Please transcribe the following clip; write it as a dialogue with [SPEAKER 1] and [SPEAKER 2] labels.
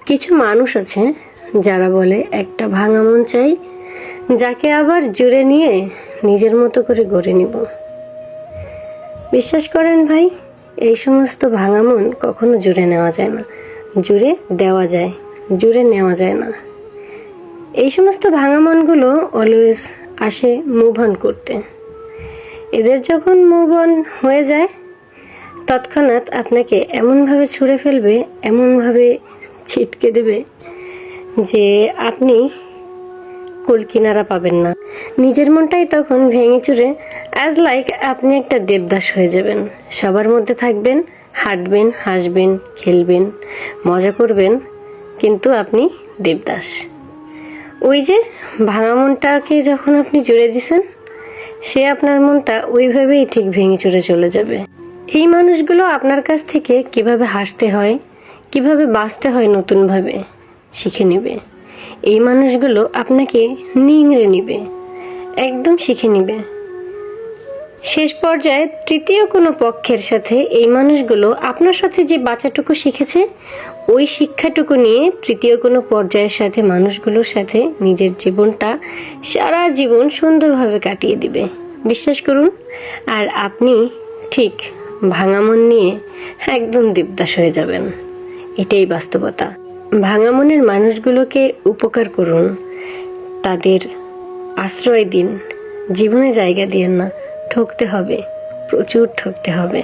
[SPEAKER 1] কিছু মানুষ আছে যারা বলে একটা ভাঙা মন চাই, যাকে আবার জুড়ে নিয়ে নিজের মতো করে গড়ে নিব। বিশ্বাস করেন ভাই, এই সমস্ত ভাঙা মন কখনো জুড়ে নেওয়া যায় না। জুড়ে দেওয়া যায়, জুড়ে নেওয়া যায় না। এই সমস্ত ভাঙা মনগুলো অলওয়েজ আসে মুভ অন করতে। এদের যখন মুভ অন হয়ে যায়, তৎক্ষণাৎ আপনাকে এমনভাবে ছুঁড়ে ফেলবে, এমনভাবে ছিটকে দেবে যে আপনি কুল কিনারা পাবেন না। নিজের মনটাই তখন ভেঙে চুরে অ্যাজ লাইক আপনি একটা দেবদাস হয়ে যাবেন। সবার মধ্যে থাকবেন, হাঁটবেন, হাসবেন, খেলবেন, মজা করবেন, কিন্তু আপনি দেবদাস। ওই যে ভাঙা মনটাকে যখন আপনি জুড়ে দিছেন, সে আপনার মনটা ওইভাবেই ঠিক ভেঙে চুরে চলে যাবে। এই মানুষগুলো আপনার কাছ থেকে কিভাবে হাসতে হয়, কিভাবে বাঁচতে হয় নতুনভাবে শিখে নেবে। এই মানুষগুলো আপনাকে নিংড়ে নিবে, একদম শিখে নিবে। শেষ পর্যায়ে তৃতীয় কোনো পক্ষের সাথে এই মানুষগুলো আপনার সাথে যে বাঁচাটুকু শিখেছে, ওই শিক্ষাটুকু নিয়ে তৃতীয় কোনো পর্যায়ের সাথে মানুষগুলোর সাথে নিজের জীবনটা সারা জীবন সুন্দরভাবে কাটিয়ে দিবে। বিশ্বাস করুন। আর আপনি ঠিক ভাঙা মন নিয়ে একদম দেবদাস হয়ে যাবেন। এটাই বাস্তবতা। ভাঙা মনের মানুষগুলোকে উপকার করুন, তাদের আশ্রয় দিন, জীবনে জায়গা দিয়েন না। ঠকতে হবে, প্রচুর ঠকতে হবে।